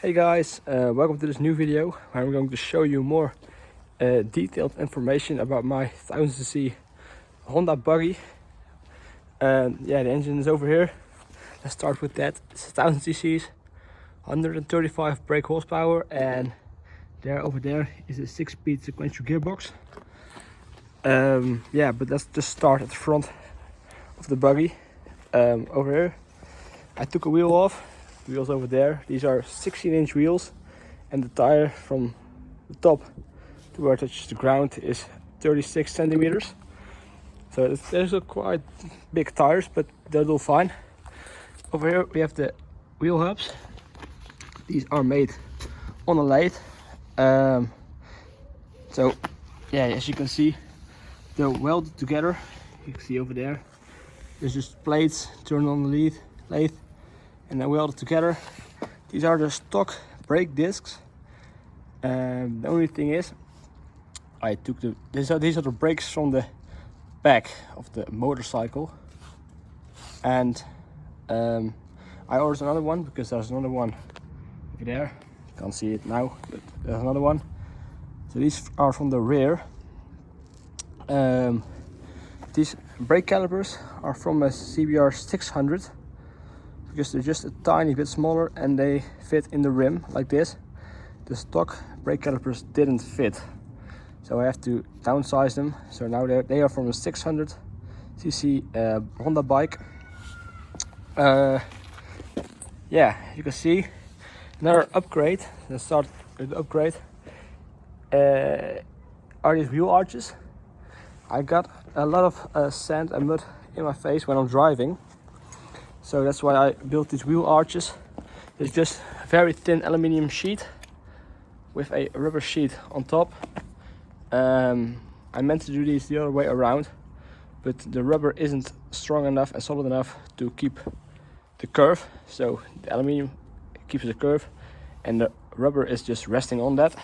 Hey guys, welcome to this new video where I'm going to show you more detailed information about my 1000cc Honda Buggy. Yeah, the engine is over here. Let's start with that. It's 1000cc's, 135 brake horsepower, and over there is a 6-speed sequential gearbox. Yeah, but let's just start at the front of the buggy. Over here, I took a wheel off. Wheels over there. These are 16-inch wheels, and the tire from the top to where it touches the ground is 36 centimeters. So there's a quite big tires, but they'll do fine. Over here we have the wheel hubs. These are made on a lathe. So yeah, as you can see, they're welded together. You can see over there. There's just plates turned on the lathe. And then welded together. These are the stock brake discs. The only thing is, I took these are the brakes from the back of the motorcycle, and I ordered another one because there's another one over there. Can't see it now, but there's another one. So these are from the rear. These brake calipers are from a CBR1000. Because they're just a tiny bit smaller and they fit in the rim like this. The stock brake calipers didn't fit, so I have to downsize them. So now they are from a 600cc Honda bike. Yeah, you can see another upgrade. Let's start with the upgrade. Are these wheel arches? I got a lot of sand and mud in my face when I'm driving. So that's why I built these wheel arches. It's just a very thin aluminium sheet with a rubber sheet on top. I meant to do these the other way around, but the rubber isn't strong enough and solid enough to keep the curve. So the aluminium keeps the curve and the rubber is just resting on that.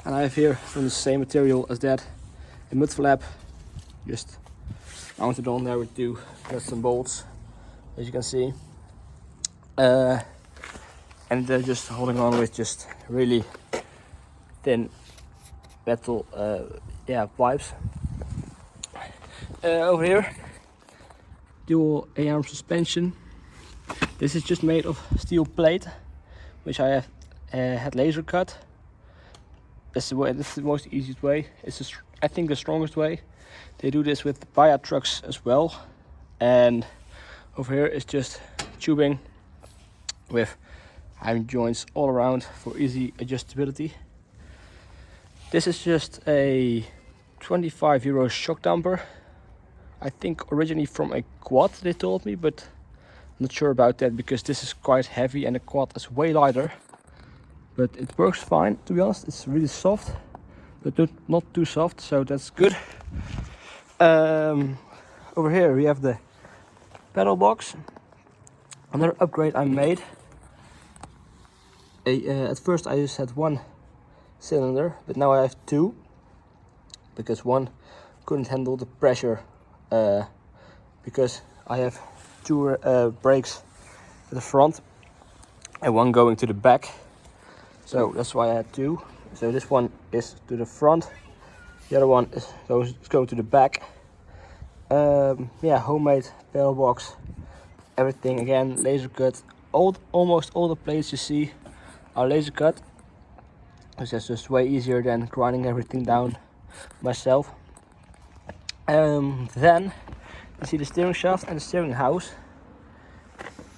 And I have here, from the same material as that, the mud flap just mounted on there with two nuts and bolts, as you can see, and they're just holding on with just really thin metal pipes. Over here, dual A-arm suspension. This is just made of steel plate, which I have had laser cut. This is the most easiest way. It's I think the strongest way. They do this with Baya trucks as well, and over here is just tubing with iron joints all around for easy adjustability. This is just a 25 euro shock damper. I think originally from a quad, they told me, but I'm not sure about that because this is quite heavy and the quad is way lighter. But it works fine, to be honest. It's really soft, but not too soft, so that's good. Over here we have the pedal box. Another upgrade I made. At first I just had one cylinder, but now I have two, because one couldn't handle the pressure, because I have two brakes at the front and one going to the back. So that's why I had two. So this one is to the front, the other one is going to the back. Yeah, homemade pedal box, everything again laser cut. Almost all the plates you see are laser cut, because that's just way easier than grinding everything down myself. Then you see the steering shaft and the steering house.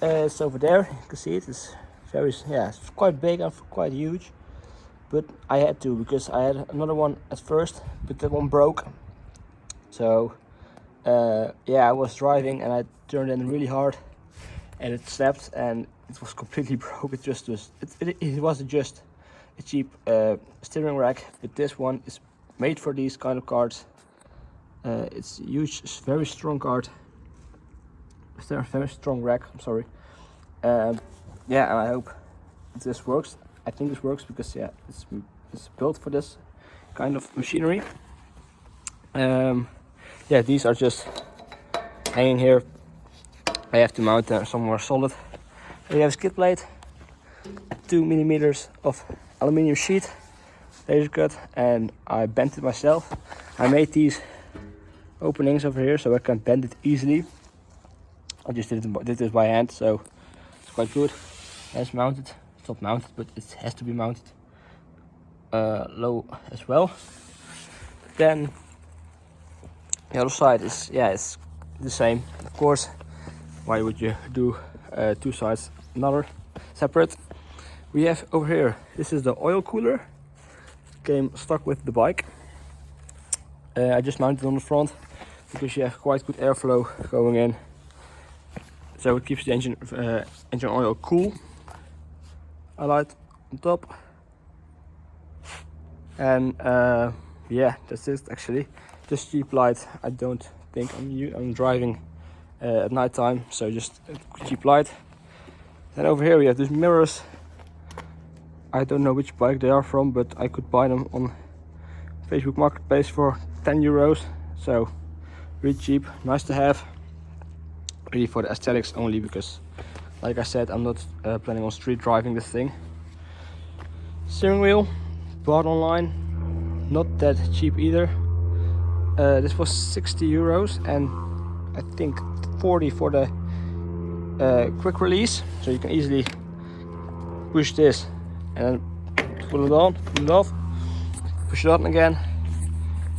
It's over there. You can see it. It's it's quite big and quite huge. But I had to, because I had another one at first, but that one broke. So yeah, I was driving and I turned in really hard and it snapped and it was completely broke. It wasn't just a cheap steering rack, but this one is made for these kind of cars. It's a huge, very strong cart. It's a very strong rack, I'm sorry. Yeah, and I hope this works. I think this works because yeah, it's built for this kind of machinery. Yeah, these are just hanging here. I have to mount them somewhere solid. We have a skid plate, 2 millimeters of aluminium sheet laser cut, and I bent it myself. I made these openings over here so I can bend it easily. I just did this by hand, so it's quite good. It's mounted. It's not mounted, but it has to be mounted low as well. Then the other side is, yeah, it's the same. Of course, why would you do two sides another separate? We have over here, this is the oil cooler. Came stuck with the bike. I just mounted it on the front because you have quite good airflow going in, so it keeps the engine oil cool. A light on top, and yeah, that's it actually. Just cheap light. I don't think I'm driving at night time, so just a cheap light. Then over here we have these mirrors. I don't know which bike they are from, but I could buy them on Facebook Marketplace for 10 euros. So really cheap, nice to have. Really for the aesthetics only, because like I said, I'm not planning on street driving this thing. Steering wheel, bought online, not that cheap either. This was 60 euros and I think 40 for the quick release. So you can easily push this and then pull it on, pull it off, push it on again.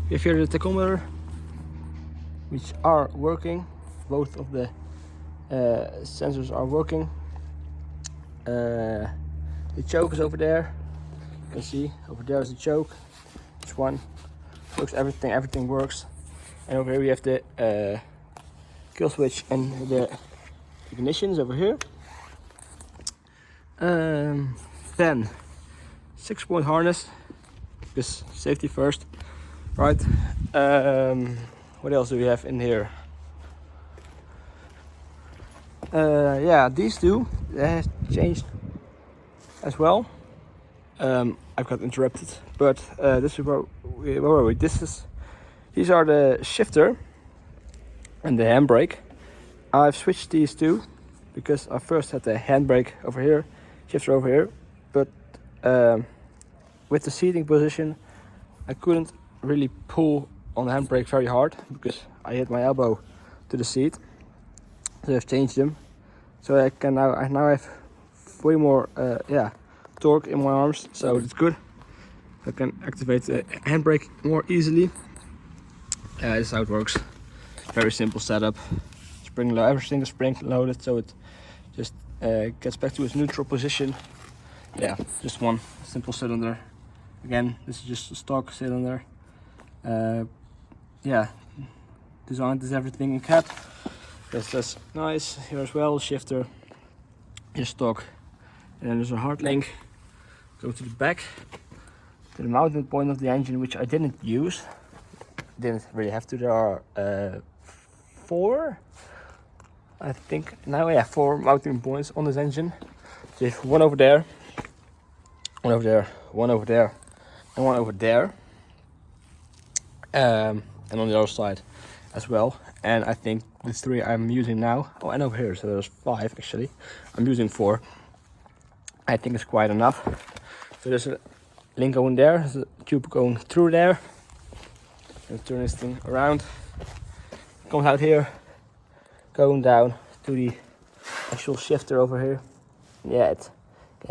We have here the tachometer, which are working. Both of the sensors are working. The choke is over there. You can see over there is the choke. This one works, everything works. And over here we have the kill switch and the ignitions over here. Then 6-point harness, because safety first, right? What else do we have in here? Yeah, these two, they have changed as well. I've got interrupted, but this is where were we? These are the shifter and the handbrake. I've switched these two because I first had the handbrake over here, shifter over here, but with the seating position I couldn't really pull on the handbrake very hard because I hit my elbow to the seat. So I've changed them, so I now have way more torque in my arms, so it's good. I can activate the handbrake more easily. This is how it works. Very simple setup. Everything is spring loaded, so it just gets back to its neutral position. Yeah, just one simple cylinder. Again, this is just a stock cylinder. Yeah, designed is everything in cap. That's nice. Here as well, shifter, just stock. And then there's a hard link. Go to the back, to the mounting point of the engine, which I didn't use. Didn't really have to. There are 4, I think. Now, yeah, 4 mounting points on this engine. So you have one over there, one over there, one over there, and one over there. And on the other side as well. And I think the 3 I'm using now. Oh, and over here, so there's 5 actually. I'm using 4. I think it's quite enough. So there's a link going there, there's a tube going through there. And turn this thing around. Comes out here, going down to the actual shifter over here. Yeah, it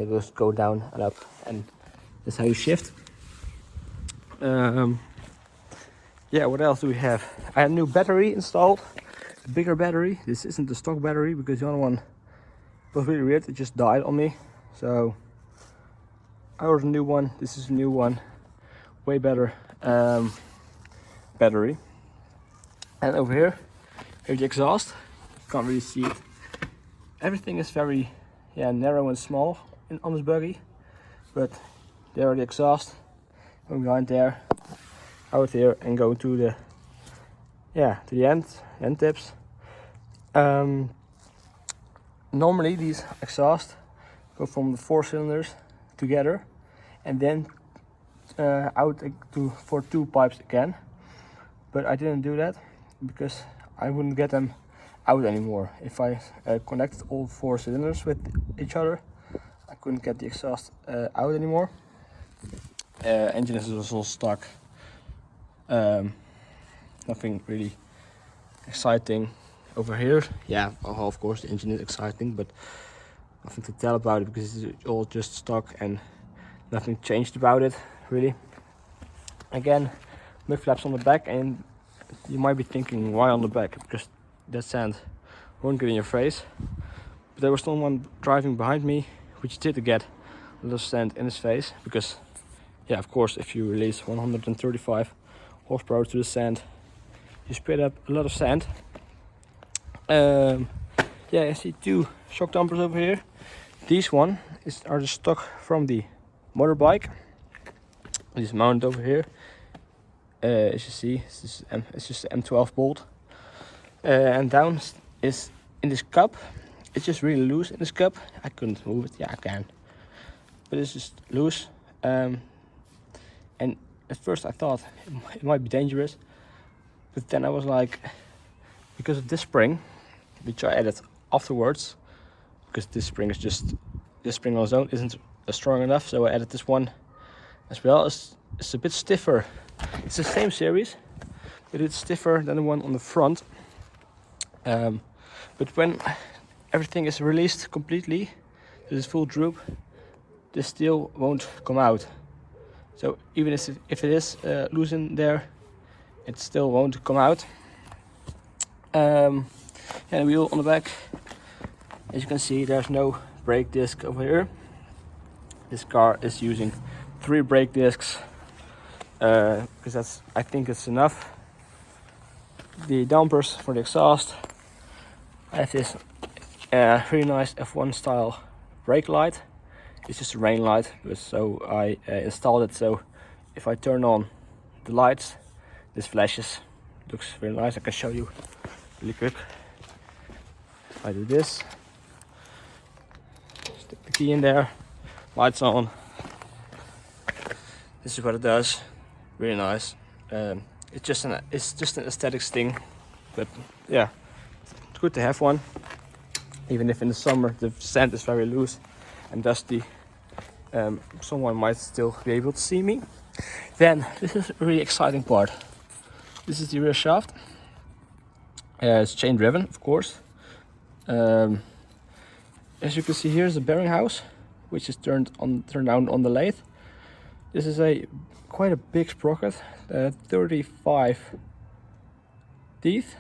goes go down and up, and that's how you shift. Yeah, what else do we have? I have a new battery installed, a bigger battery. This isn't the stock battery because the other one was really weird. It just died on me, so I ordered a new one. This is a new one, way better battery. And over here, here's the exhaust. Can't really see it. Everything is very narrow and small on this buggy, but there are the exhaust. Going behind there, out here, and go to the end tips. Normally these exhausts go from the 4 cylinders together and then out for 2 pipes again, but I didn't do that because I wouldn't get them out anymore. If I connect all 4 cylinders with each other, I couldn't get the exhaust out anymore. Engine is also stuck. Nothing really exciting over here. Yeah, well, of course the engine is exciting, but nothing to tell about it because it's all just stuck and nothing changed about it really. Again, mud flaps on the back, and you might be thinking why on the back, because that sand won't get in your face. But there was someone driving behind me which did get a little sand in his face, because yeah, of course, if you release 135 horsepower to the sand, you spit up a lot of sand. Yeah, I see two shock dampers over here. These are the stock from the motorbike. It's mounted over here. As you see, it's just an M12 bolt. And down is in this cup. It's just really loose in this cup. I couldn't move it. Yeah, I can, but it's just loose. And at first I thought it might be dangerous, but then I was like, because of this spring, which I added afterwards, because this spring on its own isn't strong enough, so I added this one as well. It's a bit stiffer. It's the same series, but it's stiffer than the one on the front. But when everything is released completely to this full droop, this still won't come out. So even if it is loose in there, it still won't come out. And the wheel on the back, as you can see, there's no brake disc over here. This car is using 3 brake discs, because I think it's enough. The dampers for the exhaust, I have this really nice F1 style brake light. It's just a rain light, so I installed it so if I turn on the lights, this flashes. Looks very nice. I can show you really quick. If I do this, stick the key in there, lights on. This is what it does. Really nice. It's just an aesthetics thing, but yeah, it's good to have one. Even if in the summer the sand is very loose and dusty, someone might still be able to see me. Then this is a really exciting part. This is the rear shaft. It's chain driven, of course. As you can see, here's the bearing house, which is turned down on the lathe. This is quite a big sprocket, 35 teeth,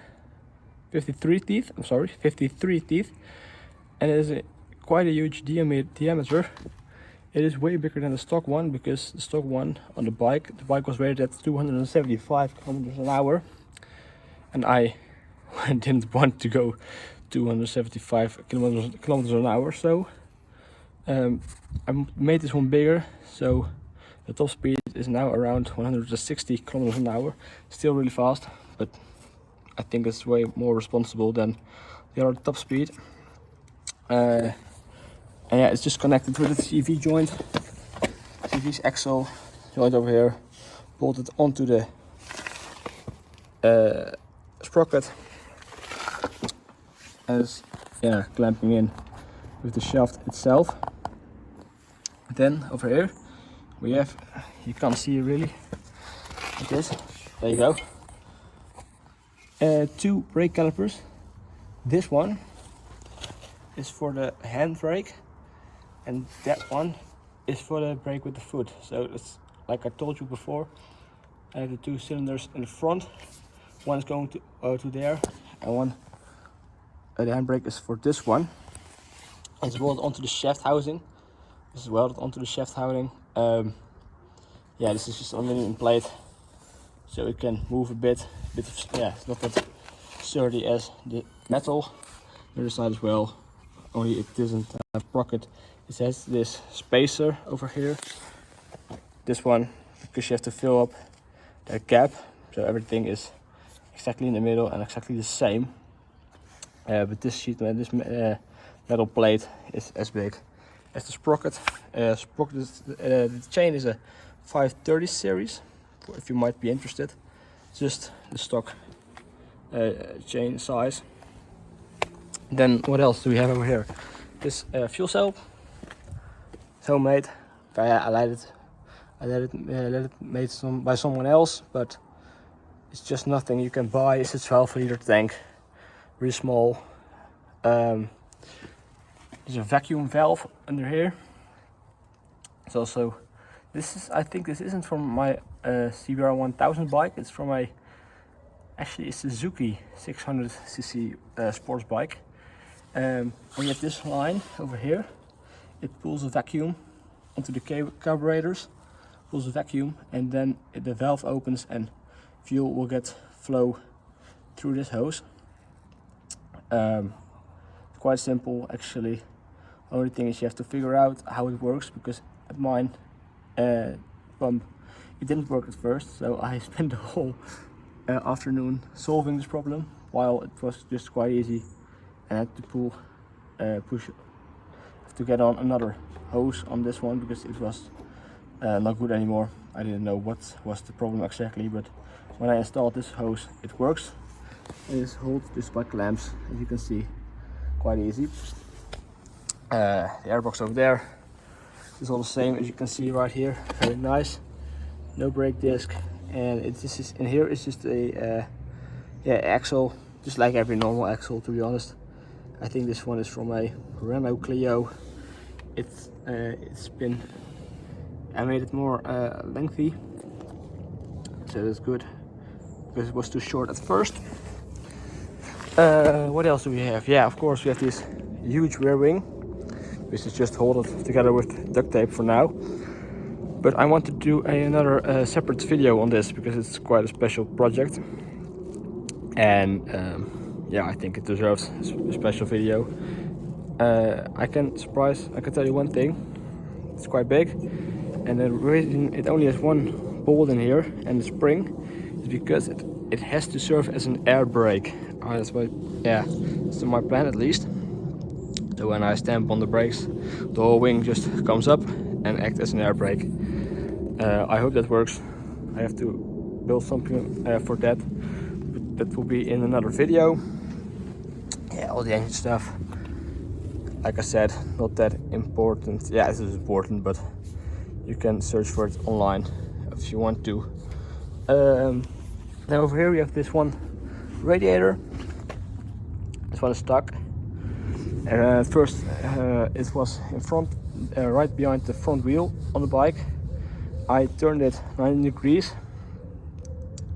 53 teeth. I'm sorry, 53 teeth, and it is quite a huge diameter. It is way bigger than the stock one, because the stock one on the bike was rated at 275 kilometers an hour, and I didn't want to go 275 kilometers an hour, so I made this one bigger, so the top speed is now around 160 kilometers an hour. Still really fast, but I think it's way more responsible than the other top speed. And yeah, it's just connected with the CV joint. CV's axle joint over here, bolted onto the sprocket, and it's clamping in with the shaft itself. Then over here we have, you can't see it really, like this. There you go. 2 brake calipers. This one is for the hand brake, and that one is for the brake with the foot. So it's like I told you before, I have the 2 cylinders in the front. One is going to there, and one the handbrake is for this one. It's welded onto the shaft housing. This is welded onto the shaft housing. Yeah, this is just an aluminum plate, so it can move a bit. Yeah, it's not that sturdy as the metal. The other side as well, only it doesn't have sprocket. It has this spacer over here. This one, because you have to fill up that gap, so everything is exactly in the middle and exactly the same. But this metal plate is as big as the sprocket. The chain is a 530 series, if you might be interested. Just the stock chain size. Then what else do we have over here? This fuel cell. It's homemade. I let it made by someone else, but it's just nothing you can buy. It's a 12-liter tank, really small. There's a vacuum valve under here. It's also, I think this isn't from my CBR1000 bike. It's from actually it's a Suzuki 600cc sports bike. When you have this line over here, it pulls a vacuum onto the carburetors, pulls a vacuum, and then the valve opens and fuel will get flow through this hose. It's quite simple actually. Only thing is you have to figure out how it works, because at mine pump it didn't work at first, so I spent the whole afternoon solving this problem, while it was just quite easy. And I had to push to get on another hose on this one, because it was not good anymore. I didn't know what was the problem exactly, but when I installed this hose, it works. It holds this by clamps, as you can see, quite easy. The airbox over there is all the same, as you can see right here, very nice. No brake disc, and this is in here. It's just a axle, just like every normal axle, to be honest. I think this one is from a Renault Clio. I made it more lengthy, so that's good, because it was too short at first. What else do we have? Yeah, of course we have this huge rear wing, which is just hold it together with duct tape for now. But I want to do another separate video on this, because it's quite a special project, and yeah, I think it deserves a special video. I can tell you one thing: it's quite big, and the reason it only has one bolt in here and the spring is because it has to serve as an air brake. That's why, yeah, it's my plan at least. So when I stamp on the brakes, the whole wing just comes up and acts as an air brake. I hope that works. I have to build something for that, but that will be in another video. Yeah, all the engine stuff, like I said, not that important. Yeah, it is important, but you can search for it online if you want to. Then over here we have this one radiator. This one is stuck. At first it was in front, right behind the front wheel on the bike. I turned it 90 degrees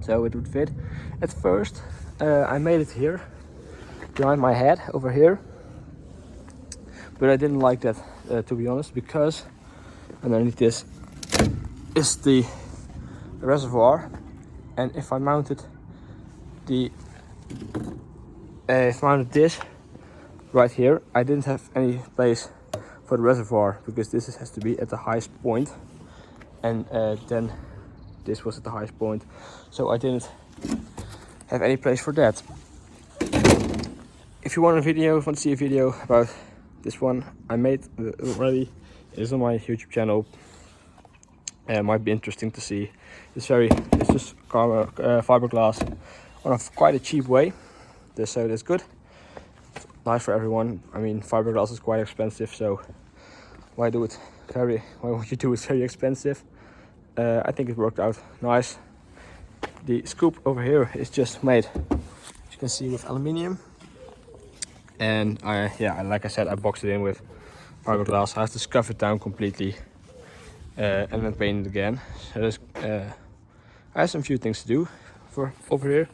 so it would fit. At first I made it here behind my head over here, but I didn't like that to be honest, because underneath this is the reservoir, and if I mounted this right here, I didn't have any place for the reservoir, because this has to be at the highest point, and then this was at the highest point, so I didn't have any place for that. If you want to see a video about this one, I made already. It is on my YouTube channel. It might be interesting to see. It's just fiberglass on quite a cheap way, so that's good. Nice for everyone. I mean, fiberglass is quite expensive, so why would you do it very expensive? I think it worked out nice. The scoop over here is just made, as you can see, with aluminium, and like I said, I boxed it in with fiberglass. I have to scuff it down completely and then paint it again. So I have some few things to do for over here,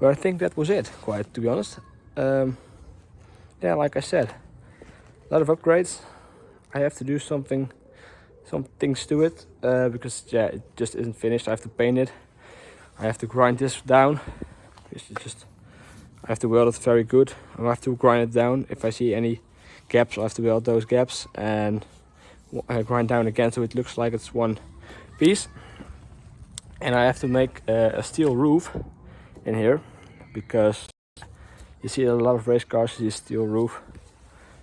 but I think that was it, quite to be honest. Yeah, like I said, a lot of upgrades. I have to do some things to it, because yeah, it just isn't finished. I have to paint it. I have to grind this down. I have to weld it very good. I have to grind it down. If I see any gaps, I have to weld those gaps and grind down again, so it looks like it's one piece. And I have to make a steel roof in here, because you see a lot of race cars see a steel roof.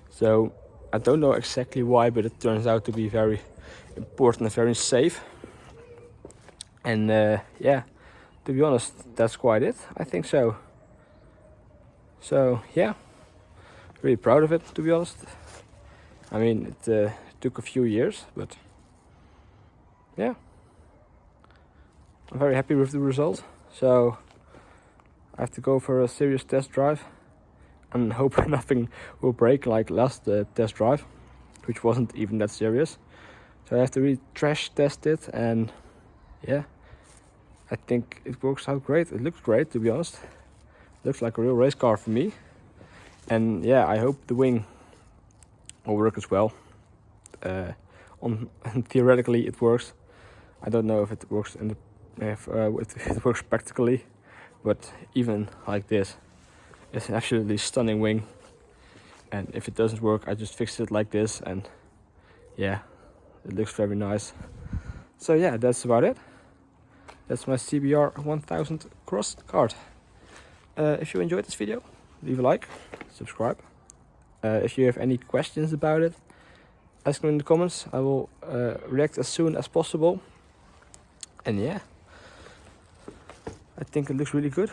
So I don't know exactly why, but it turns out to be very important and very safe. And yeah, to be honest, that's quite it. I think so. So yeah, really proud of it, to be honest. I mean, it took a few years, but yeah, I'm very happy with the result. So I have to go for a serious test drive and hope nothing will break like last test drive, which wasn't even that serious. So I have to really trash test it, and yeah, I think it works out great. It looks great, to be honest. It looks like a real race car for me. And yeah, I hope the wing will work as well. Theoretically it works. I don't know if it works if it works practically, but even like this, it's an absolutely stunning wing. And if it doesn't work, I just fix it like this, and yeah, it looks very nice. So yeah, that's about it. That's my CBR1000 Crosskart. If you enjoyed this video, leave a like, subscribe. If you have any questions about it, ask them in the comments. I will react as soon as possible. And yeah, I think it looks really good.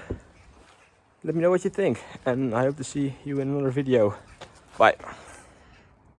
Let me know what you think, and I hope to see you in another video. Bye.